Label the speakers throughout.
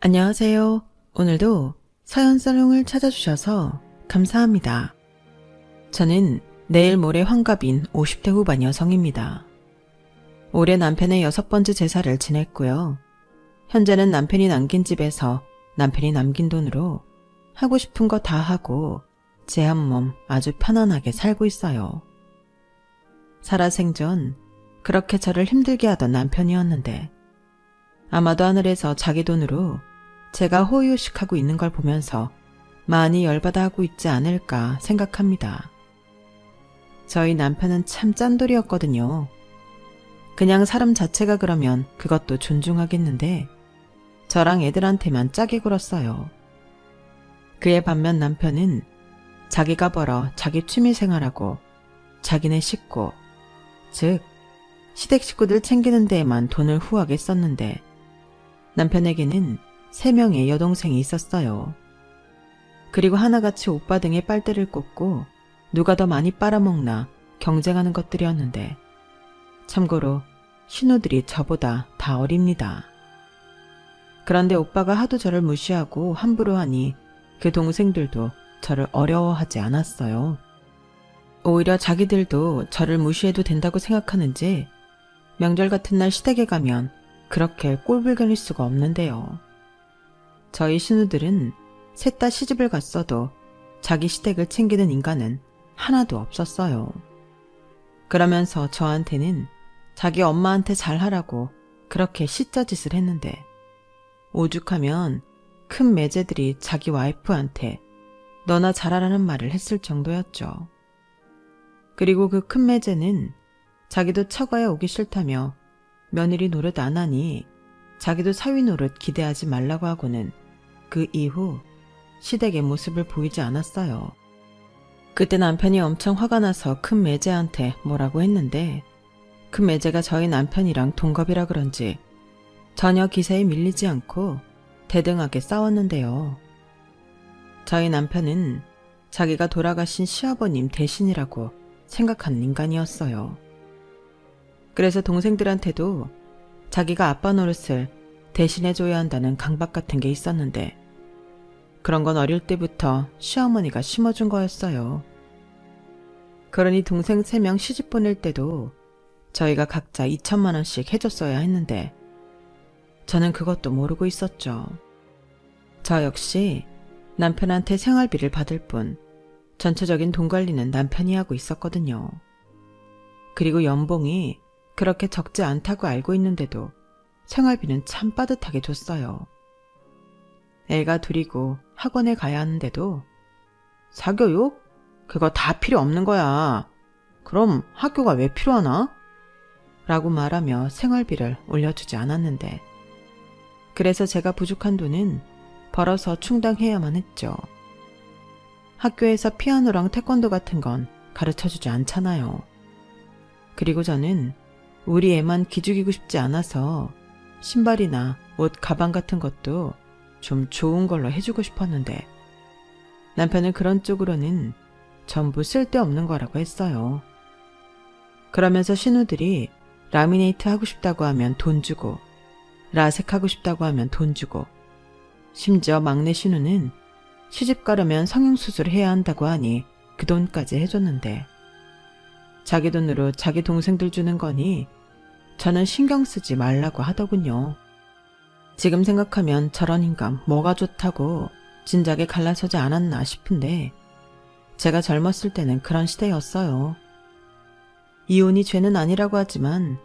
Speaker 1: 안녕하세요. 오늘도 사연 살롱을 찾아주셔서 감사합니다. 저는 내일 모레 환갑인 50대 후반 여성입니다. 올해 남편의 6번째 제사를 지냈고요. 현재는 남편이 남긴 집에서 남편이 남긴 돈으로 하고 싶은 거 다 하고 제 한 몸 아주 편안하게 살고 있어요. 살아생전 그렇게 저를 힘들게 하던 남편이었는데 아마도 하늘에서 자기 돈으로 제가 호의호식하고 있는 걸 보면서 많이 열받아 하고 있지 않을까 생각합니다. 저희 남편은 참 짠돌이었거든요. 그냥 사람 자체가 그러면 그것도 존중하겠는데 저랑 애들한테만 짜게 굴었어요. 그에 반면 남편은 자기가 벌어 자기 취미생활하고 자기네 식구, 즉 시댁 식구들 챙기는 데에만 돈을 후하게 썼는데 남편에게는 3명의 여동생이 있었어요. 그리고 하나같이 오빠 등에 빨대를 꽂고 누가 더 많이 빨아먹나 경쟁하는 것들이었는데 참고로 신우들이 저보다 다 어립니다. 그런데 오빠가 하도 저를 무시하고 함부로 하니 그 동생들도 저를 어려워하지 않았어요. 오히려 자기들도 저를 무시해도 된다고 생각하는지 명절 같은 날 시댁에 가면 그렇게 꼴불견일 수가 없는데요. 저희 신우들은 셋 다 시집을 갔어도 자기 시댁을 챙기는 인간은 하나도 없었어요. 그러면서 저한테는 자기 엄마한테 잘하라고 그렇게 시짜짓을 했는데 오죽하면 큰 매제들이 자기 와이프한테 너나 잘하라는 말을 했을 정도였죠. 그리고 그 큰 매제는 자기도 처가에 오기 싫다며 며느리 노릇 안 하니 자기도 사위 노릇 기대하지 말라고 하고는 그 이후 시댁의 모습을 보이지 않았어요. 그때 남편이 엄청 화가 나서 큰 매제한테 뭐라고 했는데 큰 매제가 저희 남편이랑 동갑이라 그런지 전혀 기세에 밀리지 않고 대등하게 싸웠는데요. 저희 남편은 자기가 돌아가신 시아버님 대신이라고 생각하는 인간이었어요. 그래서 동생들한테도 자기가 아빠 노릇을 대신해줘야 한다는 강박 같은 게 있었는데 그런 건 어릴 때부터 시어머니가 심어준 거였어요. 그러니 동생 3명 시집 보낼 때도 저희가 각자 2천만 원씩 해줬어야 했는데 저는 그것도 모르고 있었죠. 저 역시 남편한테 생활비를 받을 뿐 전체적인 돈 관리는 남편이 하고 있었거든요. 그리고 연봉이 그렇게 적지 않다고 알고 있는데도 생활비는 참 빠듯하게 줬어요. 애가 둘이고 학원에 가야 하는데도 사교육? 그거 다 필요 없는 거야. 그럼 학교가 왜 필요하나? 라고 말하며 생활비를 올려주지 않았는데 그래서 제가 부족한 돈은 벌어서 충당해야만 했죠. 학교에서 피아노랑 태권도 같은 건 가르쳐주지 않잖아요. 그리고 저는 우리 애만 기죽이고 싶지 않아서 신발이나 옷, 가방 같은 것도 좀 좋은 걸로 해주고 싶었는데 남편은 그런 쪽으로는 전부 쓸데없는 거라고 했어요. 그러면서 신우들이 라미네이트 하고 싶다고 하면 돈 주고 라섹 하고 싶다고 하면 돈 주고 심지어 막내 신우는 시집 가려면 성형수술 해야 한다고 하니 그 돈까지 해줬는데 자기 돈으로 자기 동생들 주는 거니 저는 신경 쓰지 말라고 하더군요. 지금 생각하면 저런 인간 뭐가 좋다고 진작에 갈라서지 않았나 싶은데 제가 젊었을 때는 그런 시대였어요. 이혼이 죄는 아니라고 하지만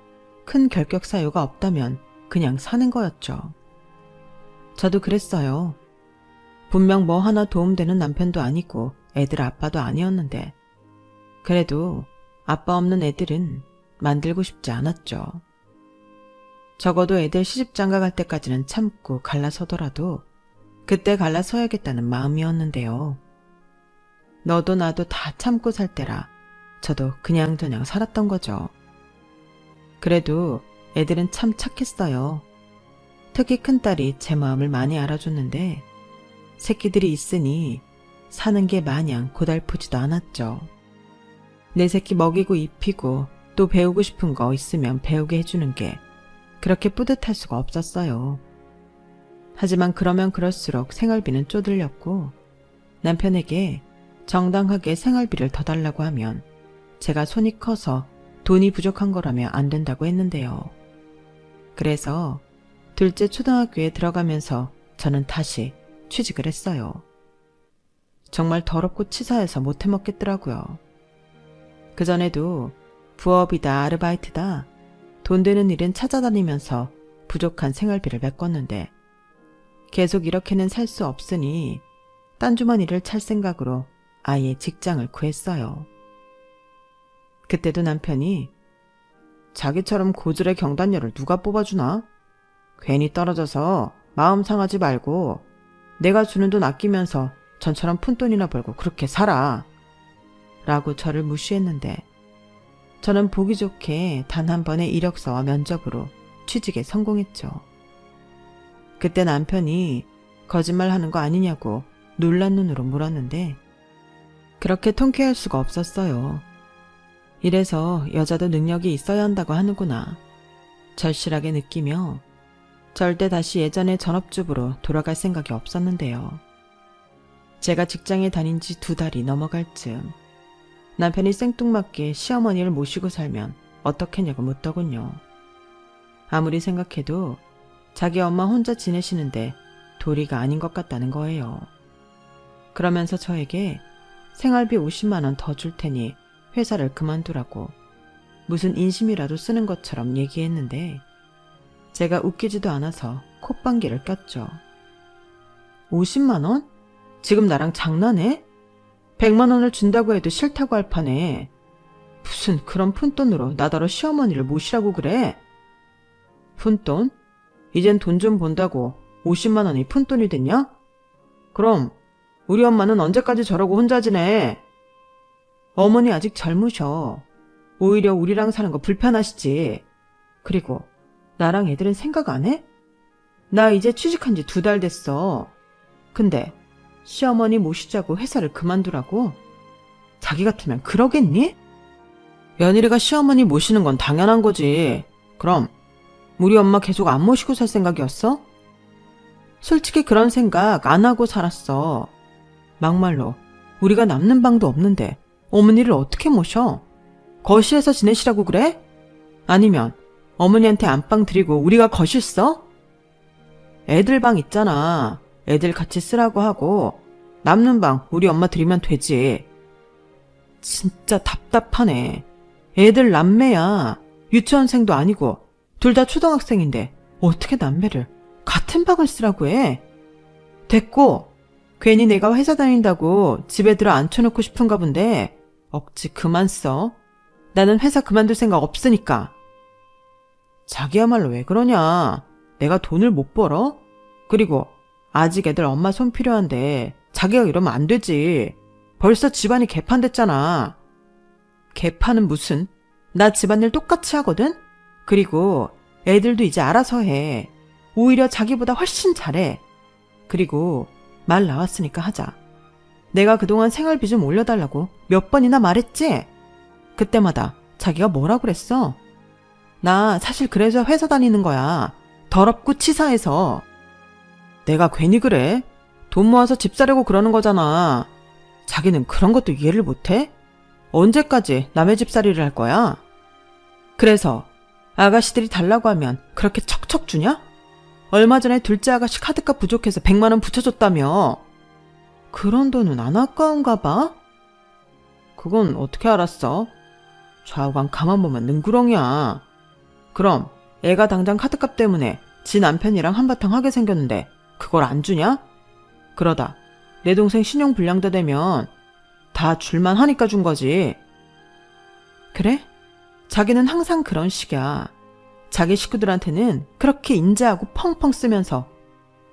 Speaker 1: 큰 결격 사유가 없다면 그냥 사는 거였죠. 저도 그랬어요. 분명 뭐 하나 도움되는 남편도 아니고 애들 아빠도 아니었는데 그래도 아빠 없는 애들은 만들고 싶지 않았죠. 적어도 애들 시집장가 갈 때까지는 참고 갈라서더라도 그때 갈라서야겠다는 마음이었는데요. 너도 나도 다 참고 살 때라 저도 그냥저냥 살았던 거죠. 그래도 애들은 참 착했어요. 특히 큰딸이 제 마음을 많이 알아줬는데 새끼들이 있으니 사는 게 마냥 고달프지도 않았죠. 내 새끼 먹이고 입히고 또 배우고 싶은 거 있으면 배우게 해주는 게 그렇게 뿌듯할 수가 없었어요. 하지만 그러면 그럴수록 생활비는 쪼들렸고 남편에게 정당하게 생활비를 더 달라고 하면 제가 손이 커서 돈이 부족한 거라며 안 된다고 했는데요. 그래서 둘째 초등학교에 들어가면서 저는 다시 취직을 했어요. 정말 더럽고 치사해서 못 해먹겠더라고요. 그전에도 부업이다 아르바이트다 돈 되는 일은 찾아다니면서 부족한 생활비를 메꿨는데 계속 이렇게는 살 수 없으니 딴 주머니를 찰 생각으로 아예 직장을 구했어요. 그때도 남편이 자기처럼 고졸의 경단녀를 누가 뽑아주나? 괜히 떨어져서 마음 상하지 말고 내가 주는 돈 아끼면서 전처럼 푼돈이나 벌고 그렇게 살아. 라고 저를 무시했는데 저는 보기 좋게 단 한 번의 이력서와 면접으로 취직에 성공했죠. 그때 남편이 거짓말하는 거 아니냐고 놀란 눈으로 물었는데 그렇게 통쾌할 수가 없었어요. 이래서 여자도 능력이 있어야 한다고 하는구나. 절실하게 느끼며 절대 다시 예전의 전업주부로 돌아갈 생각이 없었는데요. 제가 직장에 다닌 지 2달이 넘어갈 즈음 남편이 생뚱맞게 시어머니를 모시고 살면 어떻겠냐고 묻더군요. 아무리 생각해도 자기 엄마 혼자 지내시는데 도리가 아닌 것 같다는 거예요. 그러면서 저에게 생활비 50만 원 더 줄 테니 회사를 그만두라고 무슨 인심이라도 쓰는 것처럼 얘기했는데 제가 웃기지도 않아서 콧방귀를 꼈죠. 50만 원? 지금 나랑 장난해? 100만 원을 준다고 해도 싫다고 할 판에 무슨 그런 푼돈으로 나더러 시어머니를 모시라고 그래? 푼돈? 이젠 돈 좀 본다고 50만 원이 푼돈이 됐냐? 그럼 우리 엄마는 언제까지 저러고 혼자 지내? 어머니 아직 젊으셔. 오히려 우리랑 사는 거 불편하시지. 그리고 나랑 애들은 생각 안 해? 나 이제 취직한 지 2달 됐어. 근데 시어머니 모시자고 회사를 그만두라고? 자기 같으면 그러겠니? 며느리가 시어머니 모시는 건 당연한 거지. 그럼 우리 엄마 계속 안 모시고 살 생각이었어? 솔직히 그런 생각 안 하고 살았어. 막말로 우리가 남는 방도 없는데 어머니를 어떻게 모셔? 거실에서 지내시라고 그래? 아니면 어머니한테 안방 드리고 우리가 거실 써? 애들 방 있잖아. 애들 같이 쓰라고 하고 남는 방 우리 엄마 드리면 되지. 진짜 답답하네. 애들 남매야. 유치원생도 아니고 둘 다 초등학생인데 어떻게 남매를 같은 방을 쓰라고 해? 됐고 괜히 내가 회사 다닌다고 집에 들어 앉혀놓고 싶은가 본데 억지 그만 써. 나는 회사 그만둘 생각 없으니까. 자기야말로 왜 그러냐. 내가 돈을 못 벌어? 그리고 아직 애들 엄마 손 필요한데 자기가 이러면 안 되지. 벌써 집안이 개판됐잖아. 개판은 무슨. 나 집안일 똑같이 하거든? 그리고 애들도 이제 알아서 해. 오히려 자기보다 훨씬 잘해. 그리고 말 나왔으니까 하자. 내가 그동안 생활비 좀 올려달라고 몇 번이나 말했지? 그때마다 자기가 뭐라 그랬어? 나 사실 그래서 회사 다니는 거야. 더럽고 치사해서. 내가 괜히 그래? 돈 모아서 집 사려고 그러는 거잖아. 자기는 그런 것도 이해를 못해? 언제까지 남의 집살이를 할 거야? 그래서 아가씨들이 달라고 하면 그렇게 척척 주냐? 얼마 전에 둘째 아가씨 카드값 부족해서 100만 원 붙여줬다며. 그런 돈은 안 아까운가 봐? 그건 어떻게 알았어? 좌우간 가만 보면 능구렁이야. 그럼 애가 당장 카드값 때문에 지 남편이랑 한바탕 하게 생겼는데 그걸 안 주냐? 그러다 내 동생 신용불량자 되면 다 줄만 하니까 준 거지. 그래? 자기는 항상 그런 식이야. 자기 식구들한테는 그렇게 인자하고 펑펑 쓰면서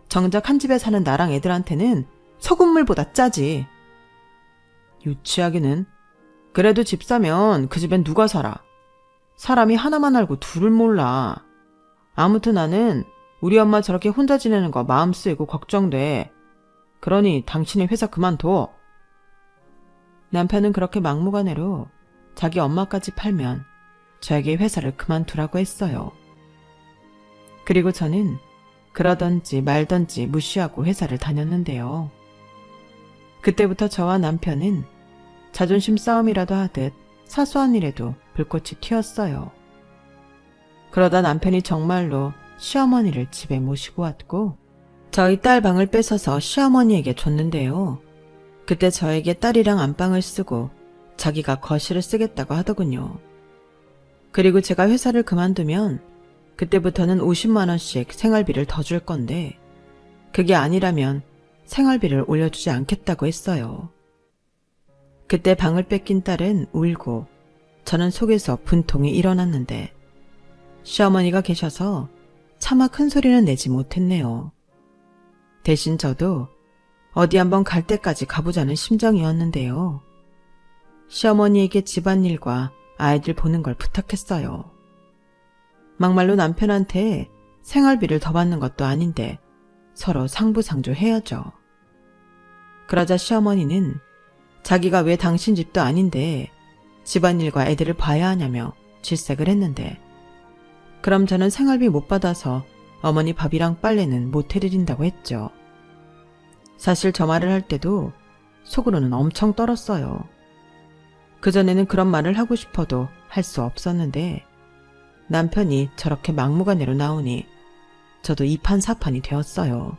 Speaker 1: 정작 한 집에 사는 나랑 애들한테는 소금물보다 짜지. 유치하기는. 그래도 집 사면 그 집엔 누가 살아? 사람이 하나만 알고 둘을 몰라. 아무튼 나는 우리 엄마 저렇게 혼자 지내는 거 마음 쓰이고 걱정돼. 그러니 당신이 회사 그만둬. 남편은 그렇게 막무가내로 자기 엄마까지 팔면 저에게 회사를 그만두라고 했어요. 그리고 저는 그러던지 말던지 무시하고 회사를 다녔는데요. 그때부터 저와 남편은 자존심 싸움이라도 하듯 사소한 일에도 불꽃이 튀었어요. 그러다 남편이 정말로 시어머니를 집에 모시고 왔고 저희 딸 방을 뺏어서 시어머니에게 줬는데요. 그때 저에게 딸이랑 안방을 쓰고 자기가 거실을 쓰겠다고 하더군요. 그리고 제가 회사를 그만두면 그때부터는 50만 원씩 생활비를 더 줄 건데 그게 아니라면 생활비를 올려주지 않겠다고 했어요. 그때 방을 뺏긴 딸은 울고 저는 속에서 분통이 일어났는데 시어머니가 계셔서 차마 큰 소리는 내지 못했네요. 대신 저도 어디 한번 갈 때까지 가보자는 심정이었는데요. 시어머니에게 집안일과 아이들 보는 걸 부탁했어요. 막말로 남편한테 생활비를 더 받는 것도 아닌데 서로 상부상조해야죠. 그러자 시어머니는 자기가 왜 당신 집도 아닌데 집안일과 애들을 봐야 하냐며 질색을 했는데 그럼 저는 생활비 못 받아서 어머니 밥이랑 빨래는 못 해드린다고 했죠. 사실 저 말을 할 때도 속으로는 엄청 떨었어요. 그전에는 그런 말을 하고 싶어도 할 수 없었는데 남편이 저렇게 막무가내로 나오니 저도 이판사판이 되었어요.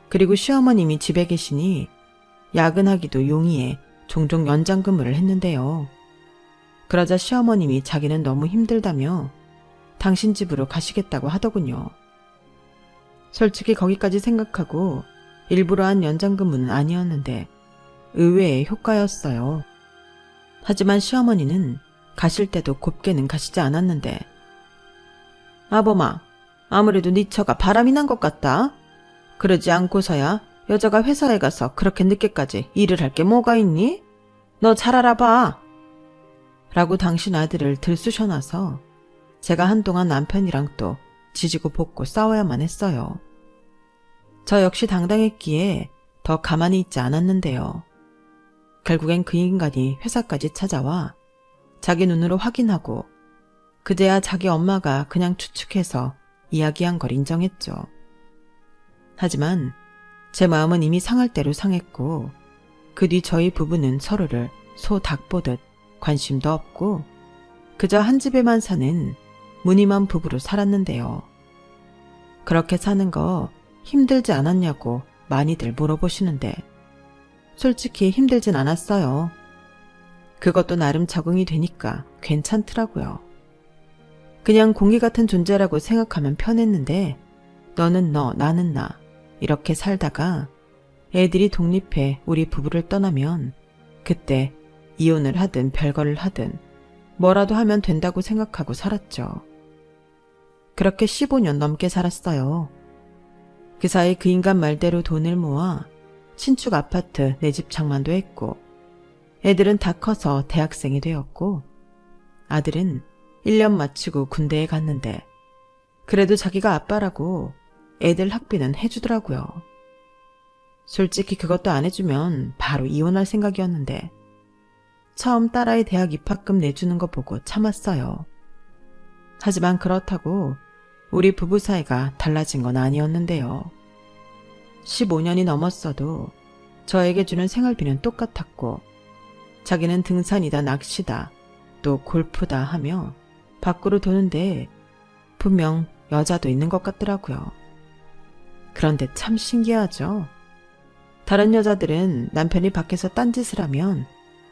Speaker 1: 그리고 시어머님이 집에 계시니 야근하기도 용이해 종종 연장 근무를 했는데요. 그러자 시어머님이 자기는 너무 힘들다며 당신 집으로 가시겠다고 하더군요. 솔직히 거기까지 생각하고 일부러 한 연장 근무는 아니었는데 의외의 효과였어요. 하지만 시어머니는 가실 때도 곱게는 가시지 않았는데 아범아, 아무래도 네 처가 바람이 난 것 같다. 그러지 않고서야 여자가 회사에 가서 그렇게 늦게까지 일을 할 게 뭐가 있니? 너 잘 알아봐. 라고 당신 아들을 들쑤셔놔서 제가 한동안 남편이랑 또 지지고 볶고 싸워야만 했어요. 저 역시 당당했기에 더 가만히 있지 않았는데요. 결국엔 그 인간이 회사까지 찾아와 자기 눈으로 확인하고 그제야 자기 엄마가 그냥 추측해서 이야기한 걸 인정했죠. 하지만 제 마음은 이미 상할 대로 상했고 그 뒤 저희 부부는 서로를 소 닭 보듯 관심도 없고 그저 한 집에만 사는 무늬만 부부로 살았는데요. 그렇게 사는 거 힘들지 않았냐고 많이들 물어보시는데 솔직히 힘들진 않았어요. 그것도 나름 적응이 되니까 괜찮더라고요. 그냥 공기 같은 존재라고 생각하면 편했는데 너는 너, 나는 나 이렇게 살다가 애들이 독립해 우리 부부를 떠나면 그때 이혼을 하든 별거를 하든 뭐라도 하면 된다고 생각하고 살았죠. 그렇게 15년 넘게 살았어요. 그 사이 그 인간 말대로 돈을 모아 신축 아파트 내 집 장만도 했고 애들은 다 커서 대학생이 되었고 아들은 1년 마치고 군대에 갔는데 그래도 자기가 아빠라고 애들 학비는 해주더라고요. 솔직히 그것도 안 해주면 바로 이혼할 생각이었는데 처음 딸아이 대학 입학금 내주는 거 보고 참았어요. 하지만 그렇다고 우리 부부 사이가 달라진 건 아니었는데요. 15년이 넘었어도 저에게 주는 생활비는 똑같았고 자기는 등산이다 낚시다 또 골프다 하며 밖으로 도는데 분명 여자도 있는 것 같더라고요. 그런데 참 신기하죠. 다른 여자들은 남편이 밖에서 딴짓을 하면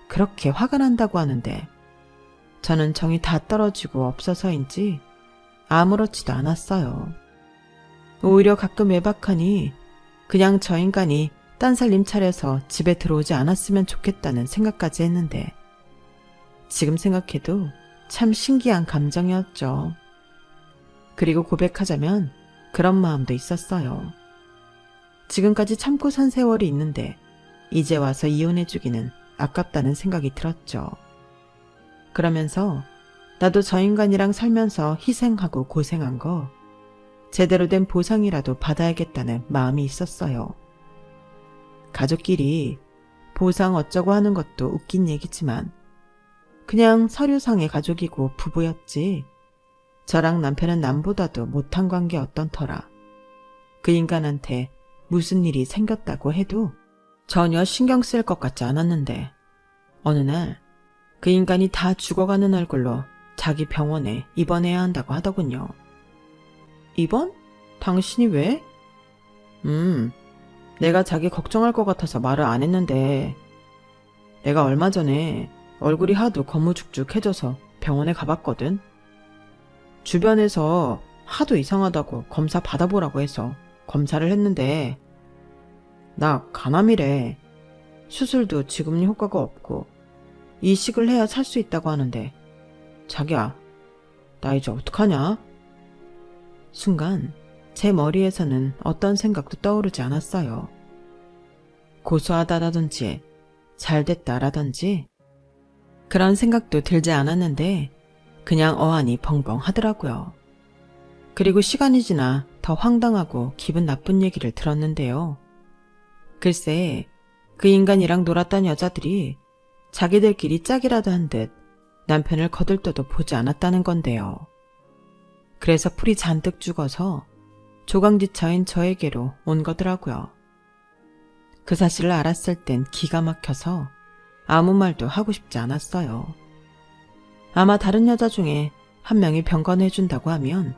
Speaker 1: 그렇게 화가 난다고 하는데 저는 정이 다 떨어지고 없어서인지 아무렇지도 않았어요. 오히려 가끔 외박하니 그냥 저 인간이 딴 살림 차려서 집에 들어오지 않았으면 좋겠다는 생각까지 했는데 지금 생각해도 참 신기한 감정이었죠. 그리고 고백하자면 그런 마음도 있었어요. 지금까지 참고 산 세월이 있는데 이제 와서 이혼해주기는 아깝다는 생각이 들었죠. 그러면서 나도 저 인간이랑 살면서 희생하고 고생한 거 제대로 된 보상이라도 받아야겠다는 마음이 있었어요. 가족끼리 보상 어쩌고 하는 것도 웃긴 얘기지만 그냥 서류상의 가족이고 부부였지 저랑 남편은 남보다도 못한 관계였던 터라 그 인간한테 무슨 일이 생겼다고 해도 전혀 신경 쓸 것 같지 않았는데 어느 날 그 인간이 다 죽어가는 얼굴로 자기 병원에 입원해야 한다고 하더군요. 입원? 당신이 왜? 내가 자기 걱정할 것 같아서 말을 안 했는데 내가 얼마 전에 얼굴이 하도 거무죽죽해져서 병원에 가봤거든. 주변에서 하도 이상하다고 검사 받아보라고 해서 검사를 했는데 나 간암이래. 수술도 지금은 효과가 없고 이식을 해야 살 수 있다고 하는데 자기야, 나 이제 어떡하냐? 순간 제 머리에서는 어떤 생각도 떠오르지 않았어요. 고소하다라든지 잘됐다라든지 그런 생각도 들지 않았는데 그냥 어안이 벙벙 하더라고요. 그리고 시간이 지나 더 황당하고 기분 나쁜 얘기를 들었는데요. 글쎄, 그 인간이랑 놀았던 여자들이 자기들끼리 짝이라도 한 듯 남편을 거들떠도 보지 않았다는 건데요. 그래서 풀이 잔뜩 죽어서 조강지처인 저에게로 온 거더라고요. 그 사실을 알았을 땐 기가 막혀서 아무 말도 하고 싶지 않았어요. 아마 다른 여자 중에 한 명이 병건해준다고 하면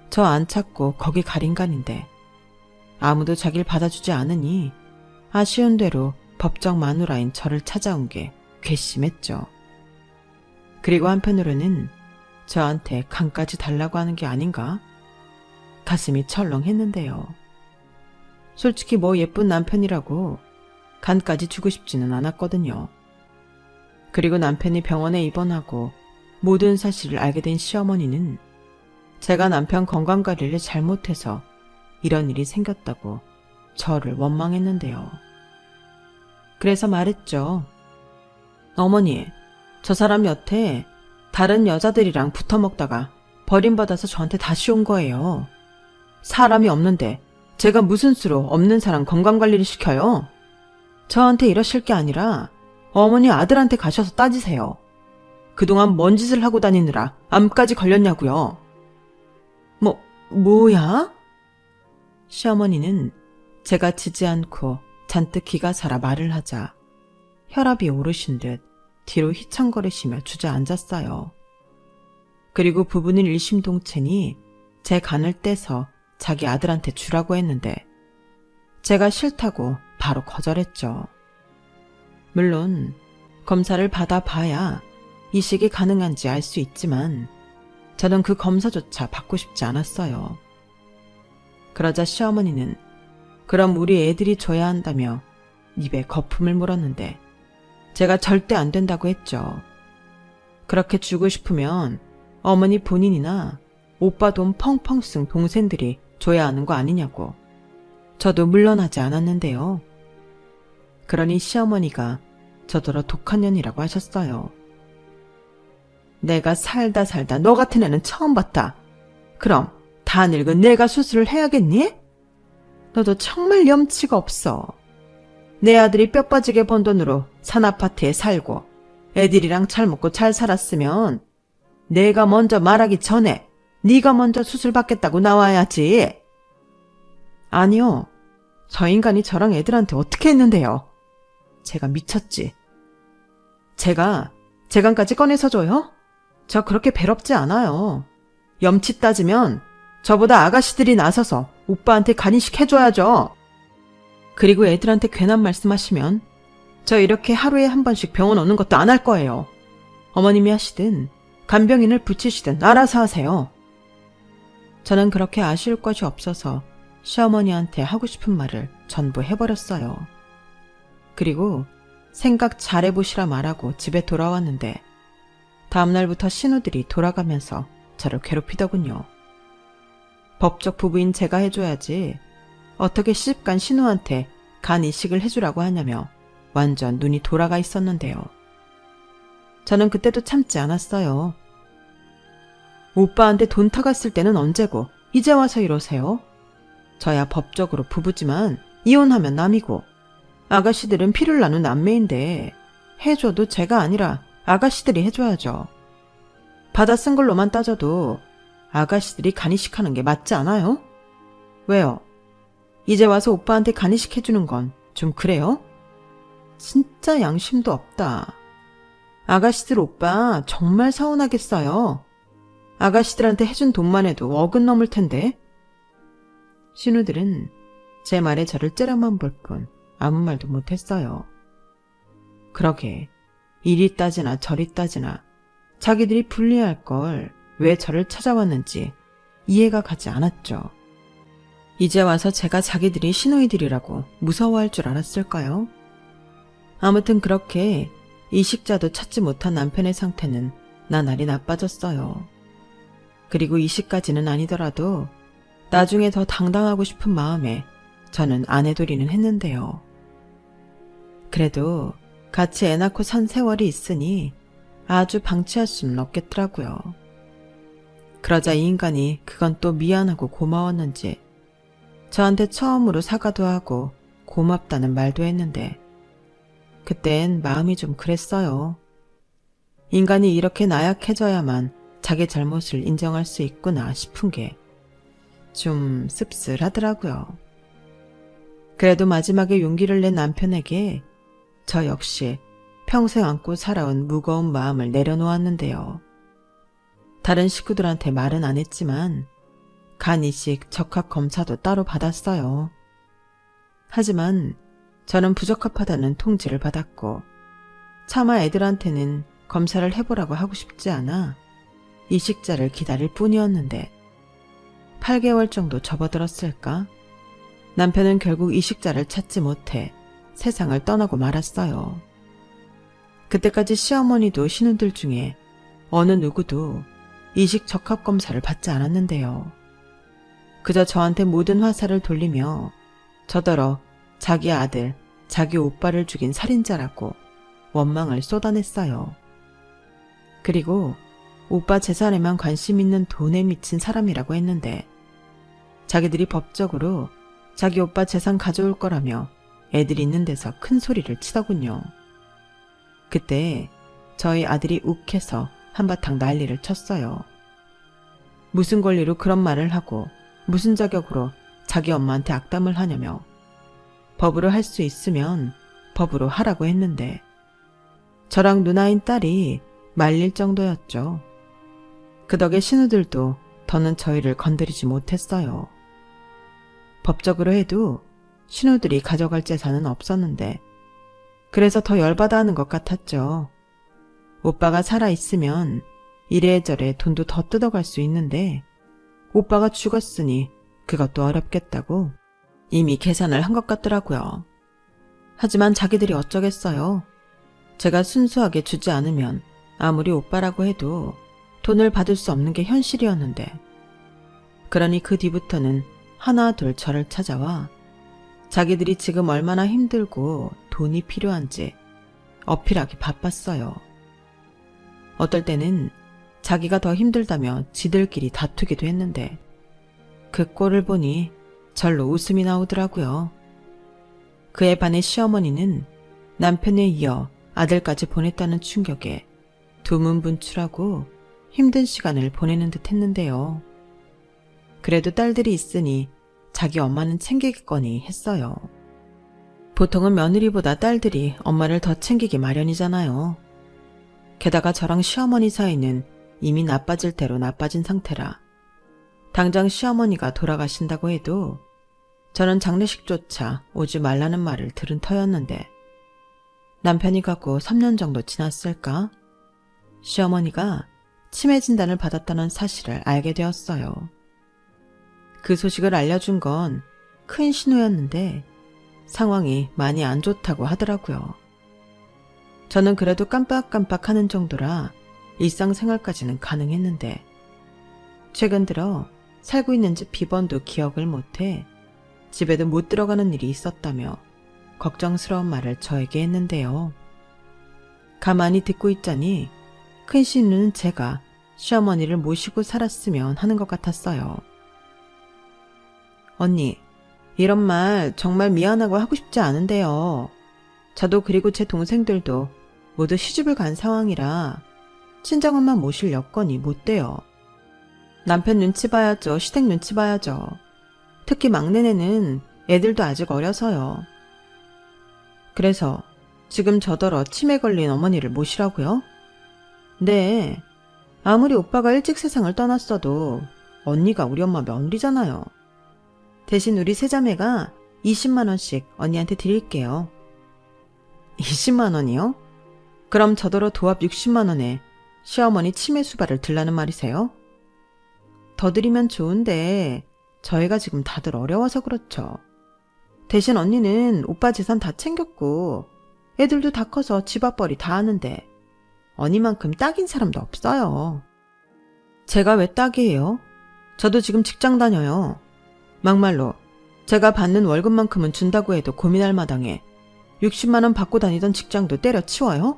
Speaker 1: 저 안 찾고 거기 갈 인간인데 아무도 자기를 받아주지 않으니 아쉬운 대로 법적 마누라인 저를 찾아온 게 괘씸했죠. 그리고 한편으로는 저한테 간까지 달라고 하는 게 아닌가? 가슴이 철렁했는데요. 솔직히 뭐 예쁜 남편이라고 간까지 주고 싶지는 않았거든요. 그리고 남편이 병원에 입원하고 모든 사실을 알게 된 시어머니는 제가 남편 건강관리를 잘못해서 이런 일이 생겼다고 저를 원망했는데요. 그래서 말했죠. 어머니, 저 사람 여태 다른 여자들이랑 붙어 먹다가 버림받아서 저한테 다시 온 거예요. 사람이 없는데 제가 무슨 수로 없는 사람 건강관리를 시켜요? 저한테 이러실 게 아니라 어머니 아들한테 가셔서 따지세요. 그동안 뭔 짓을 하고 다니느라 암까지 걸렸냐고요. 뭐야? 시어머니는 제가 지지 않고 잔뜩 기가 살아 말을 하자 혈압이 오르신 듯 뒤로 휘청거리시며 주저앉았어요. 그리고 부부는 일심동체니 제 간을 떼서 자기 아들한테 주라고 했는데 제가 싫다고 바로 거절했죠. 물론 검사를 받아봐야 이식이 가능한지 알 수 있지만 저는 그 검사조차 받고 싶지 않았어요. 그러자 시어머니는 그럼 우리 애들이 줘야 한다며 입에 거품을 물었는데 제가 절대 안 된다고 했죠. 그렇게 주고 싶으면 어머니 본인이나 오빠 돈 펑펑 쓴 동생들이 줘야 하는 거 아니냐고. 저도 물러나지 않았는데요. 그러니 시어머니가 저더러 독한 년이라고 하셨어요. 내가 살다 너 같은 애는 처음 봤다. 그럼 다 늙은 내가 수술을 해야겠니? 너도 정말 염치가 없어. 내 아들이 뼈 빠지게 번 돈으로 산 아파트에 살고 애들이랑 잘 먹고 잘 살았으면 내가 먼저 말하기 전에 네가 먼저 수술 받겠다고 나와야지. 아니요. 저 인간이 저랑 애들한테 어떻게 했는데요? 제가 미쳤지. 제가 재간까지 꺼내서 줘요? 저 그렇게 배롭지 않아요. 염치 따지면 저보다 아가씨들이 나서서 오빠한테 간이식 해줘야죠. 그리고 애들한테 괜한 말씀하시면 저 이렇게 하루에 한 번씩 병원 오는 것도 안 할 거예요. 어머님이 하시든 간병인을 붙이시든 알아서 하세요. 저는 그렇게 아쉬울 것이 없어서 시어머니한테 하고 싶은 말을 전부 해버렸어요. 그리고 생각 잘해보시라 말하고 집에 돌아왔는데 다음날부터 신우들이 돌아가면서 저를 괴롭히더군요. 법적 부부인 제가 해줘야지 어떻게 시집간 신우한테 간 이식을 해주라고 하냐며 완전 눈이 돌아가 있었는데요. 저는 그때도 참지 않았어요. 오빠한테 돈 타갔을 때는 언제고 이제 와서 이러세요? 저야 법적으로 부부지만 이혼하면 남이고 아가씨들은 피를 나눈 남매인데 해줘도 제가 아니라 아가씨들이 해줘야죠. 받아 쓴 걸로만 따져도 아가씨들이 간이식하는 게 맞지 않아요? 왜요? 이제 와서 오빠한테 간이식 해주는 건 좀 그래요? 진짜 양심도 없다. 아가씨들 오빠 정말 서운하겠어요. 아가씨들한테 해준 돈만 해도 억은 넘을 텐데. 신우들은 제 말에 저를 째려만 볼 뿐 아무 말도 못했어요. 그러게 이리 따지나 저리 따지나 자기들이 불리할 걸 왜 저를 찾아왔는지 이해가 가지 않았죠. 이제 와서 제가 자기들이 시누이들이라고 무서워할 줄 알았을까요? 아무튼 그렇게 이식자도 찾지 못한 남편의 상태는 나날이 나빠졌어요. 그리고 이식까지는 아니더라도 나중에 더 당당하고 싶은 마음에 저는 아내돌이는 했는데요. 그래도 같이 애 낳고 산 세월이 있으니 아주 방치할 수는 없겠더라고요. 그러자 이 인간이 그건 또 미안하고 고마웠는지 저한테 처음으로 사과도 하고 고맙다는 말도 했는데 그땐 마음이 좀 그랬어요. 인간이 이렇게 나약해져야만 자기 잘못을 인정할 수 있구나 싶은 게 좀 씁쓸하더라고요. 그래도 마지막에 용기를 낸 남편에게 저 역시 평생 안고 살아온 무거운 마음을 내려놓았는데요. 다른 식구들한테 말은 안 했지만 간이식 적합 검사도 따로 받았어요. 하지만 저는 부적합하다는 통지를 받았고 차마 애들한테는 검사를 해보라고 하고 싶지 않아 이식자를 기다릴 뿐이었는데 8개월 정도 접어들었을까? 남편은 결국 이식자를 찾지 못해 세상을 떠나고 말았어요. 그때까지 시어머니도 신우들 중에 어느 누구도 이식 적합 검사를 받지 않았는데요. 그저 저한테 모든 화살을 돌리며 저더러 자기 아들, 자기 오빠를 죽인 살인자라고 원망을 쏟아냈어요. 그리고 오빠 재산에만 관심 있는 돈에 미친 사람이라고 했는데 자기들이 법적으로 자기 오빠 재산 가져올 거라며 애들이 있는 데서 큰 소리를 치더군요. 그때 저희 아들이 욱해서 한바탕 난리를 쳤어요. 무슨 권리로 그런 말을 하고 무슨 자격으로 자기 엄마한테 악담을 하냐며 법으로 할 수 있으면 법으로 하라고 했는데 저랑 누나인 딸이 말릴 정도였죠. 그 덕에 신우들도 더는 저희를 건드리지 못했어요. 법적으로 해도 신우들이 가져갈 재산은 없었는데 그래서 더 열받아 하는 것 같았죠. 오빠가 살아있으면 이래저래 돈도 더 뜯어갈 수 있는데 오빠가 죽었으니 그것도 어렵겠다고 이미 계산을 한 것 같더라고요. 하지만 자기들이 어쩌겠어요. 제가 순수하게 주지 않으면 아무리 오빠라고 해도 돈을 받을 수 없는 게 현실이었는데 그러니 그 뒤부터는 하나 둘 저를 찾아와 자기들이 지금 얼마나 힘들고 돈이 필요한지 어필하기 바빴어요. 어떨 때는 자기가 더 힘들다며 지들끼리 다투기도 했는데 그 꼴을 보니 절로 웃음이 나오더라고요. 그에 반해 시어머니는 남편에 이어 아들까지 보냈다는 충격에 두문분출하고 힘든 시간을 보내는 듯 했는데요. 그래도 딸들이 있으니 자기 엄마는 챙기겠거니 했어요. 보통은 며느리보다 딸들이 엄마를 더 챙기기 마련이잖아요. 게다가 저랑 시어머니 사이는 이미 나빠질 대로 나빠진 상태라 당장 시어머니가 돌아가신다고 해도 저는 장례식조차 오지 말라는 말을 들은 터였는데 남편이 가고 3년 정도 지났을까? 시어머니가 치매 진단을 받았다는 사실을 알게 되었어요. 그 소식을 알려준 건 큰 신우였는데 상황이 많이 안 좋다고 하더라고요. 저는 그래도 깜빡깜빡하는 정도라 일상생활까지는 가능했는데 최근 들어 살고 있는 집 비번도 기억을 못해 집에도 못 들어가는 일이 있었다며 걱정스러운 말을 저에게 했는데요. 가만히 듣고 있자니 큰 신우는 제가 시어머니를 모시고 살았으면 하는 것 같았어요. 언니, 이런 말 정말 미안하고 하고 싶지 않은데요. 저도 그리고 제 동생들도 모두 시집을 간 상황이라 친정엄마 모실 여건이 못 돼요. 남편 눈치 봐야죠. 시댁 눈치 봐야죠. 특히 막내네는 애들도 아직 어려서요. 그래서 지금 저더러 치매 걸린 어머니를 모시라고요? 네. 아무리 오빠가 일찍 세상을 떠났어도 언니가 우리 엄마 며느리잖아요. 대신 우리 세자매가 20만 원씩 언니한테 드릴게요. 20만 원이요? 그럼 저더러 도합 60만 원에 시어머니 치매 수발을 들라는 말이세요? 더 드리면 좋은데 저희가 지금 다들 어려워서 그렇죠. 대신 언니는 오빠 재산 다 챙겼고 애들도 다 커서 집 앞벌이 다 하는데 언니만큼 딱인 사람도 없어요. 제가 왜 딱이에요? 저도 지금 직장 다녀요. 막말로 제가 받는 월급만큼은 준다고 해도 고민할 마당에 60만 원 받고 다니던 직장도 때려치워요?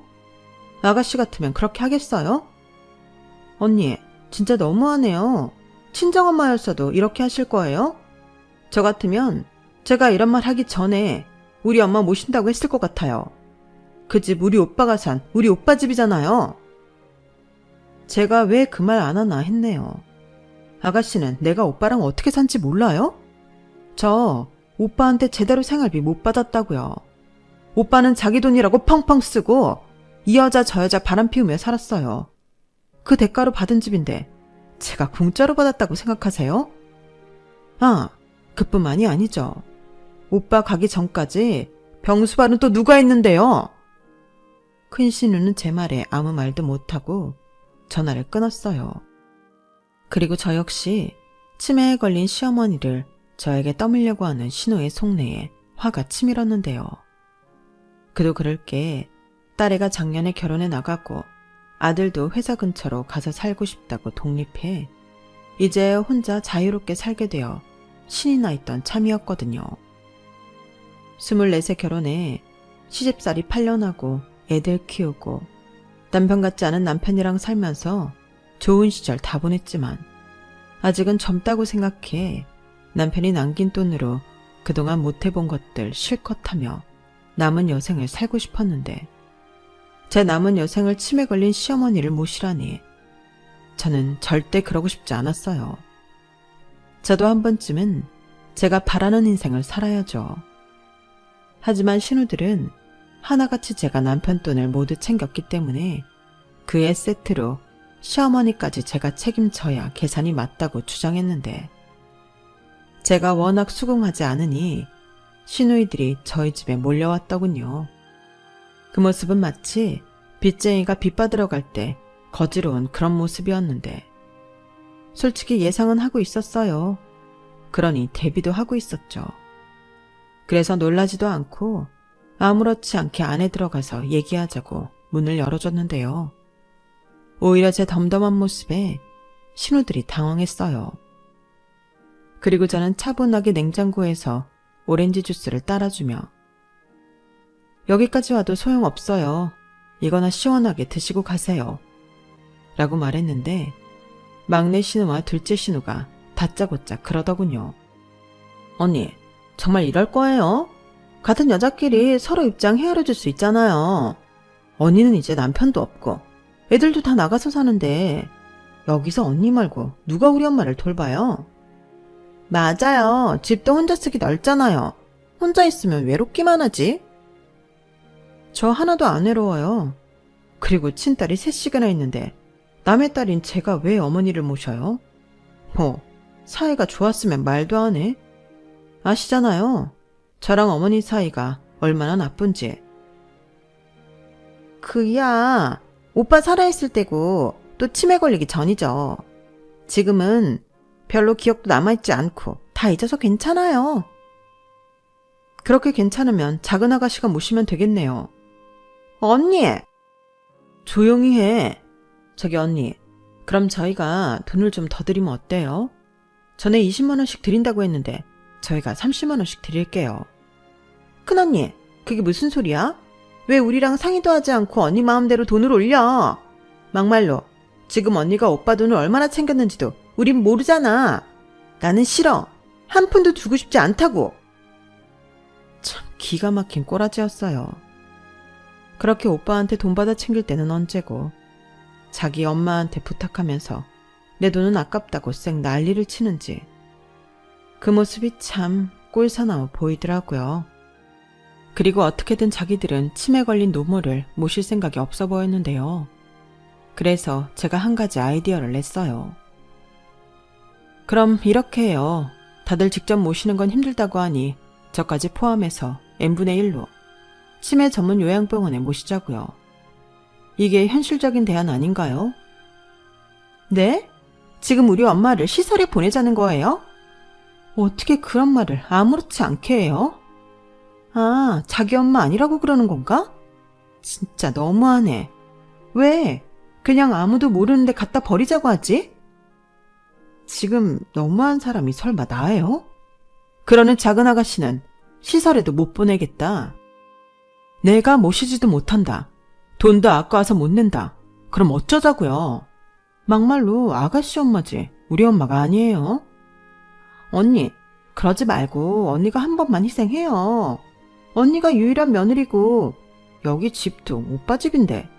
Speaker 1: 아가씨 같으면 그렇게 하겠어요? 언니, 진짜 너무하네요. 친정엄마였어도 이렇게 하실 거예요? 저 같으면 제가 이런 말 하기 전에 우리 엄마 모신다고 했을 것 같아요. 그 집 우리 오빠가 산 우리 오빠 집이잖아요. 제가 왜 그 말 안 하나 했네요. 아가씨는 내가 오빠랑 어떻게 산지 몰라요? 저 오빠한테 제대로 생활비 못 받았다고요. 오빠는 자기 돈이라고 펑펑 쓰고 이 여자 저 여자 바람 피우며 살았어요. 그 대가로 받은 집인데 제가 공짜로 받았다고 생각하세요? 아, 그뿐만이 아니죠. 오빠 가기 전까지 병수발은 또 누가 했는데요? 큰 신우는 제 말에 아무 말도 못하고 전화를 끊었어요. 그리고 저 역시 치매에 걸린 시어머니를 저에게 떠밀려고 하는 신우의 속내에 화가 치밀었는데요. 그도 그럴 게 딸애가 작년에 결혼해 나가고 아들도 회사 근처로 가서 살고 싶다고 독립해 이제 혼자 자유롭게 살게 되어 신이 나 있던 참이었거든요. 24세 결혼해 시집살이 8년 하고 애들 키우고 남편 같지 않은 남편이랑 살면서 좋은 시절 다 보냈지만 아직은 젊다고 생각해 남편이 남긴 돈으로 그동안 못해본 것들 실컷 하며 남은 여생을 살고 싶었는데 제 남은 여생을 치매 걸린 시어머니를 모시라니 저는 절대 그러고 싶지 않았어요. 저도 한 번쯤은 제가 바라는 인생을 살아야죠. 하지만 신우들은 하나같이 제가 남편 돈을 모두 챙겼기 때문에 그에 세트로 시어머니까지 제가 책임져야 계산이 맞다고 주장했는데 제가 워낙 수긍하지 않으니 시누이들이 저희 집에 몰려왔더군요. 그 모습은 마치 빚쟁이가 빚 받으러 갈 때 거지로 온 그런 모습이었는데 솔직히 예상은 하고 있었어요. 그러니 대비도 하고 있었죠. 그래서 놀라지도 않고 아무렇지 않게 안에 들어가서 얘기하자고 문을 열어줬는데요. 오히려 제 덤덤한 모습에 신우들이 당황했어요. 그리고 저는 차분하게 냉장고에서 오렌지 주스를 따라주며 여기까지 와도 소용없어요. 이거나 시원하게 드시고 가세요. 라고 말했는데 막내 신우와 둘째 신우가 다짜고짜 그러더군요. 언니, 정말 이럴 거예요? 같은 여자끼리 서로 입장 헤아려줄 수 있잖아요. 언니는 이제 남편도 없고 애들도 다 나가서 사는데 여기서 언니 말고 누가 우리 엄마를 돌봐요? 맞아요. 집도 혼자 쓰기 넓잖아요. 혼자 있으면 외롭기만 하지. 저 하나도 안 외로워요. 그리고 친딸이 셋씩이나 있는데 남의 딸인 제가 왜 어머니를 모셔요? 뭐 사이가 좋았으면 말도 안 해. 아시잖아요. 저랑 어머니 사이가 얼마나 나쁜지. 그야 오빠 살아있을 때고 또 치매 걸리기 전이죠. 지금은 별로 기억도 남아있지 않고 다 잊어서 괜찮아요. 그렇게 괜찮으면 작은 아가씨가 모시면 되겠네요. 언니! 조용히 해. 저기 언니, 그럼 저희가 돈을 좀 더 드리면 어때요? 전에 20만 원씩 드린다고 했는데 저희가 30만 원씩 드릴게요. 큰언니, 그게 무슨 소리야? 왜 우리랑 상의도 하지 않고 언니 마음대로 돈을 올려? 막말로 지금 언니가 오빠 돈을 얼마나 챙겼는지도 우린 모르잖아. 나는 싫어. 한 푼도 주고 싶지 않다고. 참 기가 막힌 꼬라지였어요. 그렇게 오빠한테 돈 받아 챙길 때는 언제고 자기 엄마한테 부탁하면서 내 돈은 아깝다고 쌩 난리를 치는지 그 모습이 참 꼴사나워 보이더라고요. 그리고 어떻게든 자기들은 치매 걸린 노모를 모실 생각이 없어 보였는데요. 그래서 제가 한 가지 아이디어를 냈어요. 그럼 이렇게 해요. 다들 직접 모시는 건 힘들다고 하니 저까지 포함해서 n분의 1로 치매 전문 요양병원에 모시자고요. 이게 현실적인 대안 아닌가요? 네? 지금 우리 엄마를 시설에 보내자는 거예요? 어떻게 그런 말을 아무렇지 않게 해요? 아, 자기 엄마 아니라고 그러는 건가? 진짜 너무하네. 왜? 그냥 아무도 모르는데 갖다 버리자고 하지? 지금 너무한 사람이 설마 나예요? 그러는 작은 아가씨는 시설에도 못 보내겠다. 내가 모시지도 못한다. 돈도 아까워서 못 낸다. 그럼 어쩌자고요? 막말로 아가씨 엄마지 우리 엄마가 아니에요. 언니, 그러지 말고 언니가 한 번만 희생해요. 언니가 유일한 며느리고 여기 집도 오빠 집인데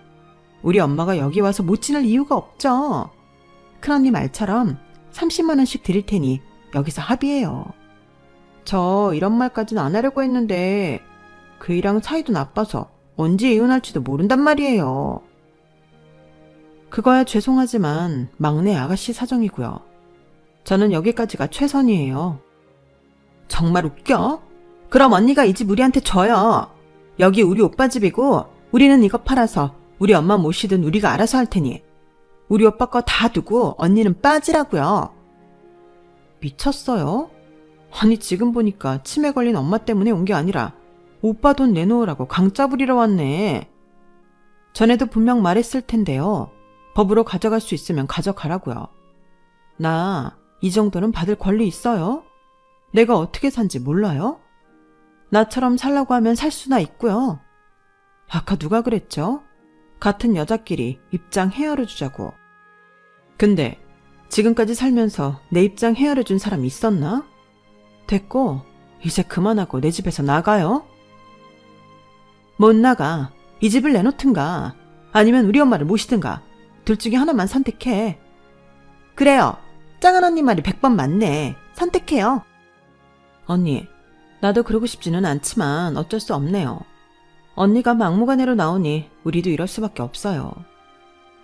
Speaker 1: 우리 엄마가 여기 와서 못 지낼 이유가 없죠. 큰언니 말처럼 30만 원씩 드릴 테니 여기서 합의해요. 저 이런 말까지는 안 하려고 했는데 그이랑 사이도 나빠서 언제 이혼할지도 모른단 말이에요. 그거야 죄송하지만 막내 아가씨 사정이고요. 저는 여기까지가 최선이에요. 정말 웃겨? 그럼 언니가 이 집 우리한테 줘요. 여기 우리 오빠 집이고 우리는 이거 팔아서 우리 엄마 모시든 우리가 알아서 할 테니 우리 오빠 거 다 두고 언니는 빠지라고요. 미쳤어요? 아니 지금 보니까 치매 걸린 엄마 때문에 온 게 아니라 오빠 돈 내놓으라고 강짜 부리러 왔네. 전에도 분명 말했을 텐데요. 법으로 가져갈 수 있으면 가져가라고요. 나 이 정도는 받을 권리 있어요. 내가 어떻게 산지 몰라요? 나처럼 살라고 하면 살 수나 있고요. 아까 누가 그랬죠? 같은 여자끼리 입장 헤아려 주자고. 근데 지금까지 살면서 내 입장 헤아려 준 사람 있었나? 됐고 이제 그만하고 내 집에서 나가요. 못 나가. 이 집을 내놓든가 아니면 우리 엄마를 모시든가 둘 중에 하나만 선택해. 그래요. 작은 언니 말이 100번 맞네. 선택해요. 언니, 나도 그러고 싶지는 않지만 어쩔 수 없네요. 언니가 막무가내로 나오니 우리도 이럴 수밖에 없어요.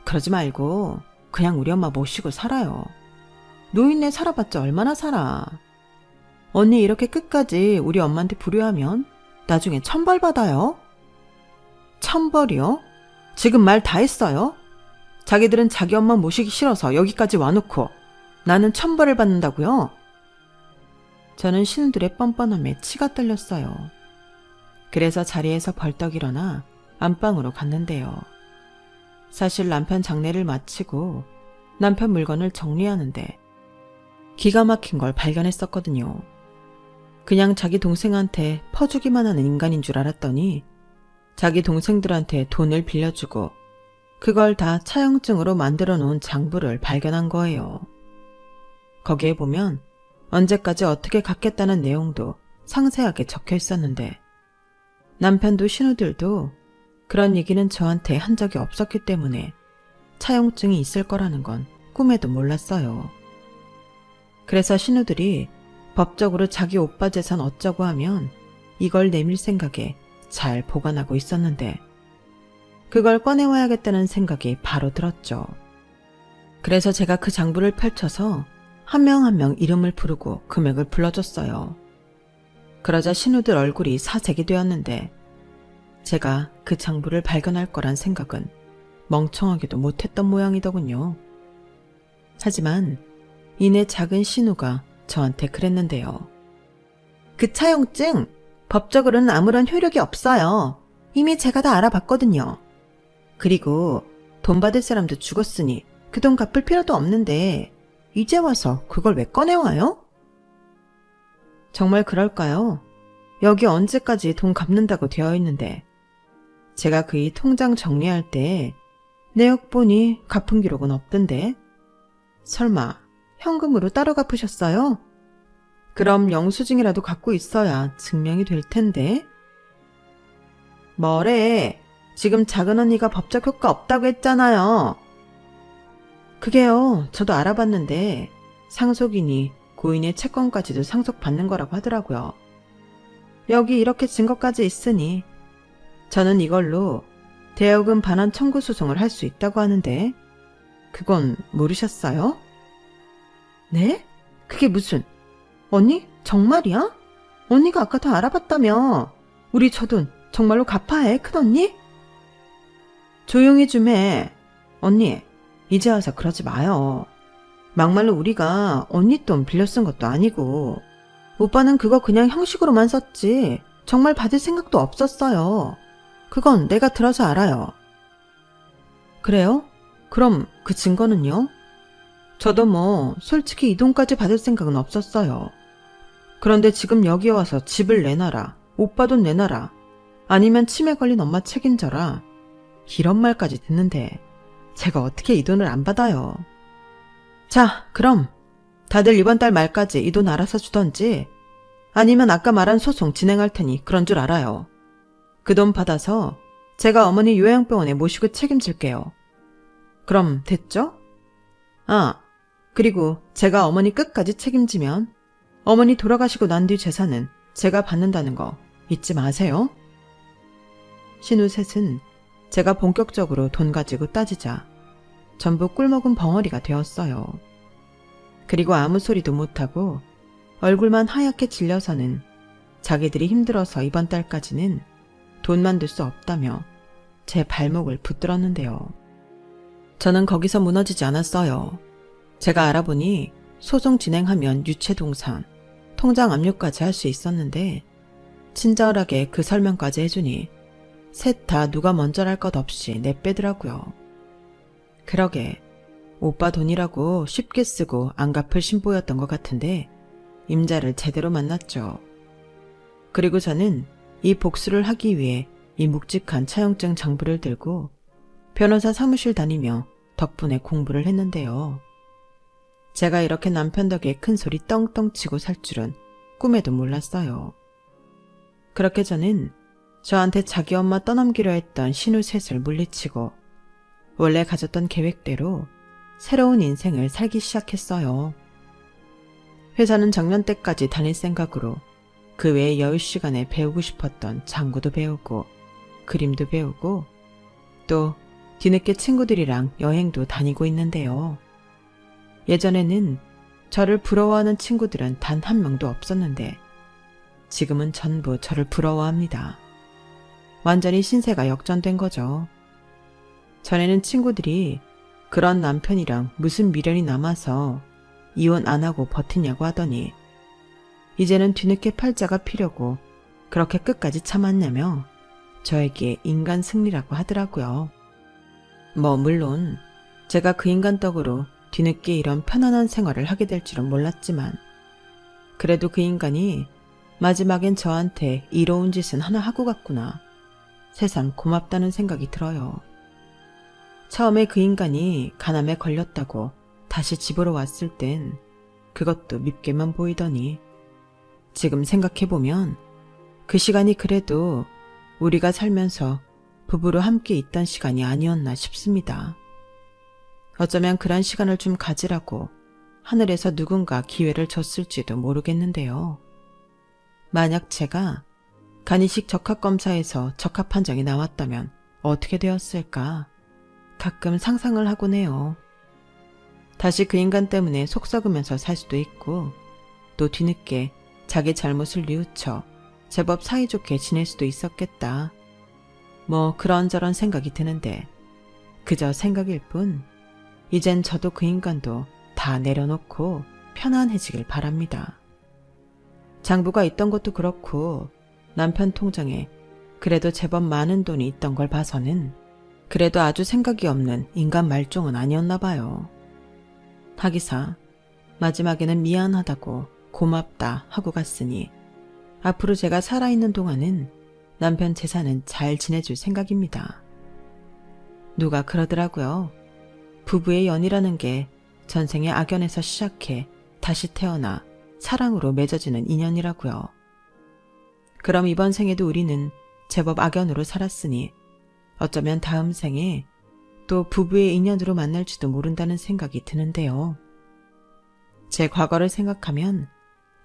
Speaker 1: 그러지 말고 그냥 우리 엄마 모시고 살아요. 노인네 살아봤자 얼마나 살아. 언니 이렇게 끝까지 우리 엄마한테 불효하면 나중에 천벌 받아요. 천벌이요? 지금 말 다 했어요? 자기들은 자기 엄마 모시기 싫어서 여기까지 와놓고 나는 천벌을 받는다고요? 저는 신우들의 뻔뻔함에 치가 떨렸어요. 그래서 자리에서 벌떡 일어나 안방으로 갔는데요. 사실 남편 장례를 마치고 남편 물건을 정리하는데 기가 막힌 걸 발견했었거든요. 그냥 자기 동생한테 퍼주기만 하는 인간인 줄 알았더니 자기 동생들한테 돈을 빌려주고 그걸 다 차용증으로 만들어 놓은 장부를 발견한 거예요. 거기에 보면 언제까지 어떻게 갚겠다는 내용도 상세하게 적혀 있었는데 남편도 신우들도 그런 얘기는 저한테 한 적이 없었기 때문에 차용증이 있을 거라는 건 꿈에도 몰랐어요. 그래서 신우들이 법적으로 자기 오빠 재산 어쩌고 하면 이걸 내밀 생각에 잘 보관하고 있었는데 그걸 꺼내와야겠다는 생각이 바로 들었죠. 그래서 제가 그 장부를 펼쳐서 한 명 한 명 이름을 부르고 금액을 불러줬어요. 그러자 신우들 얼굴이 사색이 되었는데 제가 그 장부를 발견할 거란 생각은 멍청하게도 못했던 모양이더군요. 하지만 이내 작은 신우가 저한테 그랬는데요. 그 차용증 법적으로는 아무런 효력이 없어요. 이미 제가 다 알아봤거든요. 그리고 돈 받을 사람도 죽었으니 그 돈 갚을 필요도 없는데 이제 와서 그걸 왜 꺼내와요? 정말 그럴까요? 여기 언제까지 돈 갚는다고 되어 있는데 제가 그이 통장 정리할 때 내역 보니 갚은 기록은 없던데 설마 현금으로 따로 갚으셨어요? 그럼 영수증이라도 갖고 있어야 증명이 될 텐데. 뭐래? 지금 작은 언니가 법적 효과 없다고 했잖아요. 그게요. 저도 알아봤는데 상속인이 고인의 채권까지도 상속받는 거라고 하더라고요. 여기 이렇게 증거까지 있으니 저는 이걸로 대여금 반환 청구 소송을 할 수 있다고 하는데 그건 모르셨어요? 네? 그게 무슨... 언니? 정말이야? 언니가 아까 다 알아봤다며. 우리 저 돈 정말로 갚아야 해, 큰언니? 조용히 좀 해. 언니, 이제 와서 그러지 마요. 막말로 우리가 언니 돈 빌려 쓴 것도 아니고 오빠는 그거 그냥 형식으로만 썼지 정말 받을 생각도 없었어요. 그건 내가 들어서 알아요. 그래요? 그럼 그 증거는요? 저도 뭐 솔직히 이 돈까지 받을 생각은 없었어요. 그런데 지금 여기 와서 집을 내놔라, 오빠 돈 내놔라, 아니면 치매 걸린 엄마 책임져라 이런 말까지 듣는데 제가 어떻게 이 돈을 안 받아요. 자, 그럼 다들 이번 달 말까지 이 돈 알아서 주던지 아니면 아까 말한 소송 진행할 테니 그런 줄 알아요. 그 돈 받아서 제가 어머니 요양병원에 모시고 책임질게요. 그럼 됐죠? 아, 그리고 제가 어머니 끝까지 책임지면 어머니 돌아가시고 난 뒤 재산은 제가 받는다는 거 잊지 마세요. 신우 셋은 제가 본격적으로 돈 가지고 따지자 전부 꿀먹은 벙어리가 되었어요. 그리고 아무 소리도 못하고 얼굴만 하얗게 질려서는 자기들이 힘들어서 이번 달까지는 돈 만들 수 없다며 제 발목을 붙들었는데요. 저는 거기서 무너지지 않았어요. 제가 알아보니 소송 진행하면 유체동산, 통장 압류까지 할 수 있었는데 친절하게 그 설명까지 해주니 셋 다 누가 먼저랄 것 없이 내빼더라고요. 그러게 오빠 돈이라고 쉽게 쓰고 안 갚을 신보였던 것 같은데 임자를 제대로 만났죠. 그리고 저는 이 복수를 하기 위해 이 묵직한 차용증 장부를 들고 변호사 사무실 다니며 덕분에 공부를 했는데요. 제가 이렇게 남편 덕에 큰 소리 떵떵 치고 살 줄은 꿈에도 몰랐어요. 그렇게 저는 저한테 자기 엄마 떠넘기려 했던 신우 셋을 물리치고 원래 가졌던 계획대로 새로운 인생을 살기 시작했어요. 회사는 정년 때까지 다닐 생각으로 그 외의 여유 시간에 배우고 싶었던 장구도 배우고 그림도 배우고 또 뒤늦게 친구들이랑 여행도 다니고 있는데요. 예전에는 저를 부러워하는 친구들은 단 한 명도 없었는데 지금은 전부 저를 부러워합니다. 완전히 신세가 역전된 거죠. 전에는 친구들이 그런 남편이랑 무슨 미련이 남아서 이혼 안 하고 버티냐고 하더니 이제는 뒤늦게 팔자가 피려고 그렇게 끝까지 참았냐며 저에게 인간 승리라고 하더라고요. 뭐 물론 제가 그 인간 덕으로 뒤늦게 이런 편안한 생활을 하게 될 줄은 몰랐지만 그래도 그 인간이 마지막엔 저한테 이로운 짓은 하나 하고 갔구나. 세상 고맙다는 생각이 들어요. 처음에 그 인간이 간암에 걸렸다고 다시 집으로 왔을 땐 그것도 밉게만 보이더니 지금 생각해보면 그 시간이 그래도 우리가 살면서 부부로 함께 있던 시간이 아니었나 싶습니다. 어쩌면 그런 시간을 좀 가지라고 하늘에서 누군가 기회를 줬을지도 모르겠는데요. 만약 제가 간이식 적합검사에서 적합 판정이 나왔다면 어떻게 되었을까? 가끔 상상을 하곤 해요. 다시 그 인간 때문에 속 썩으면서 살 수도 있고 또 뒤늦게 자기 잘못을 뉘우쳐 제법 사이좋게 지낼 수도 있었겠다. 뭐 그런저런 생각이 드는데 그저 생각일 뿐 이젠 저도 그 인간도 다 내려놓고 편안해지길 바랍니다. 장부가 있던 것도 그렇고 남편 통장에 그래도 제법 많은 돈이 있던 걸 봐서는 그래도 아주 생각이 없는 인간 말종은 아니었나 봐요. 하기사 마지막에는 미안하다고 고맙다 하고 갔으니 앞으로 제가 살아있는 동안은 남편 재산은 잘 지내줄 생각입니다. 누가 그러더라고요. 부부의 연이라는 게 전생의 악연에서 시작해 다시 태어나 사랑으로 맺어지는 인연이라고요. 그럼 이번 생에도 우리는 제법 악연으로 살았으니 어쩌면 다음 생에 또 부부의 인연으로 만날지도 모른다는 생각이 드는데요. 제 과거를 생각하면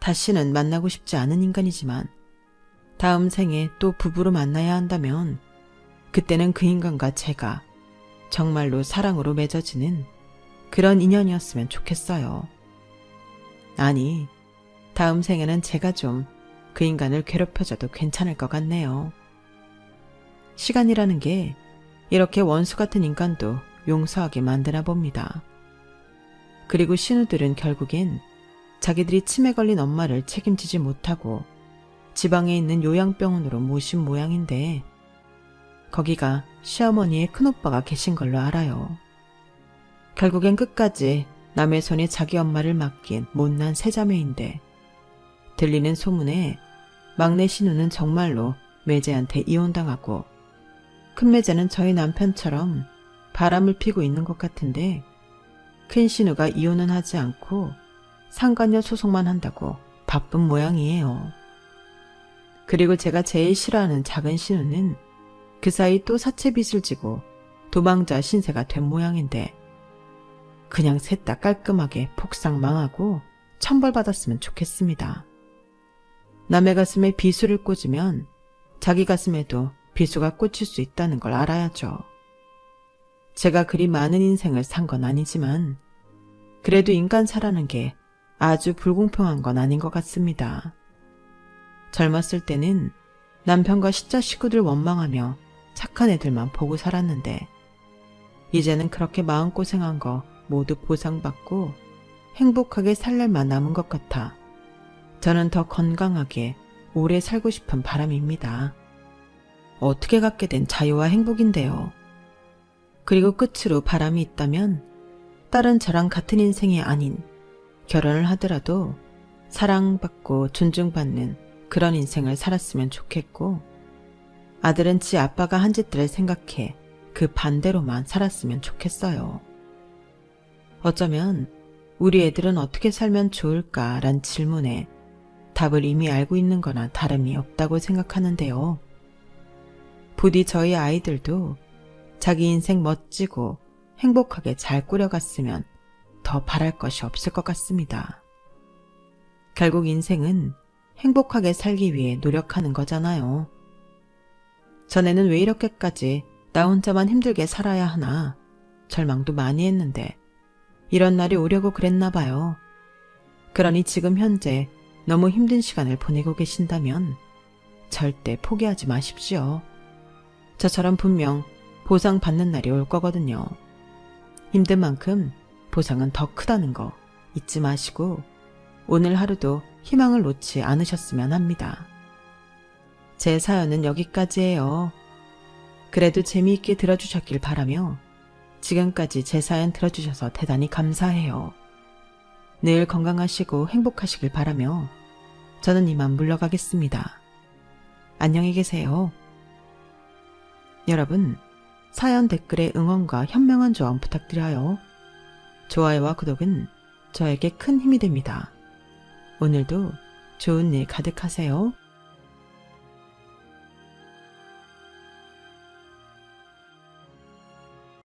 Speaker 1: 다시는 만나고 싶지 않은 인간이지만 다음 생에 또 부부로 만나야 한다면 그때는 그 인간과 제가 정말로 사랑으로 맺어지는 그런 인연이었으면 좋겠어요. 아니, 다음 생에는 제가 좀 그 인간을 괴롭혀줘도 괜찮을 것 같네요. 시간이라는 게 이렇게 원수 같은 인간도 용서하게 만드나 봅니다. 그리고 신우들은 결국엔 자기들이 치매 걸린 엄마를 책임지지 못하고 지방에 있는 요양병원으로 모신 모양인데 거기가 시어머니의 큰오빠가 계신 걸로 알아요. 결국엔 끝까지 남의 손에 자기 엄마를 맡긴 못난 세자매인데 들리는 소문에 막내 신우는 정말로 매제한테 이혼당하고 큰 매제는 저희 남편처럼 바람을 피고 있는 것 같은데 큰 신우가 이혼은 하지 않고 상간녀 소송만 한다고 바쁜 모양이에요. 그리고 제가 제일 싫어하는 작은 신우는 그 사이 또 사채빚을 지고 도망자 신세가 된 모양인데 그냥 셋 다 깔끔하게 폭삭 망하고 천벌받았으면 좋겠습니다. 남의 가슴에 비수를 꽂으면 자기 가슴에도 비수가 꽂힐 수 있다는 걸 알아야죠. 제가 그리 많은 인생을 산 건 아니지만 그래도 인간 사라는 게 아주 불공평한 건 아닌 것 같습니다. 젊었을 때는 남편과 시자 식구들 원망하며 착한 애들만 보고 살았는데 이제는 그렇게 마음고생한 거 모두 보상받고 행복하게 살 날만 남은 것 같아 저는 더 건강하게 오래 살고 싶은 바람입니다. 어떻게 갖게 된 자유와 행복인데요. 그리고 끝으로 바람이 있다면 딸은 저랑 같은 인생이 아닌 결혼을 하더라도 사랑받고 존중받는 그런 인생을 살았으면 좋겠고 아들은 지 아빠가 한 짓들을 생각해 그 반대로만 살았으면 좋겠어요. 어쩌면 우리 애들은 어떻게 살면 좋을까란 질문에 답을 이미 알고 있는 거나 다름이 없다고 생각하는데요. 부디 저희 아이들도 자기 인생 멋지고 행복하게 잘 꾸려갔으면 더 바랄 것이 없을 것 같습니다. 결국 인생은 행복하게 살기 위해 노력하는 거잖아요. 전에는 왜 이렇게까지 나 혼자만 힘들게 살아야 하나 절망도 많이 했는데 이런 날이 오려고 그랬나 봐요. 그러니 지금 현재 너무 힘든 시간을 보내고 계신다면 절대 포기하지 마십시오. 저처럼 분명 보상받는 날이 올 거거든요. 힘든 만큼 보상은 더 크다는 거 잊지 마시고 오늘 하루도 희망을 놓지 않으셨으면 합니다. 제 사연은 여기까지예요. 그래도 재미있게 들어주셨길 바라며 지금까지 제 사연 들어주셔서 대단히 감사해요. 늘 건강하시고 행복하시길 바라며 저는 이만 물러가겠습니다. 안녕히 계세요. 여러분, 사연 댓글에 응원과 현명한 조언 부탁드려요. 좋아요와 구독은 저에게 큰 힘이 됩니다. 오늘도 좋은 일 가득하세요.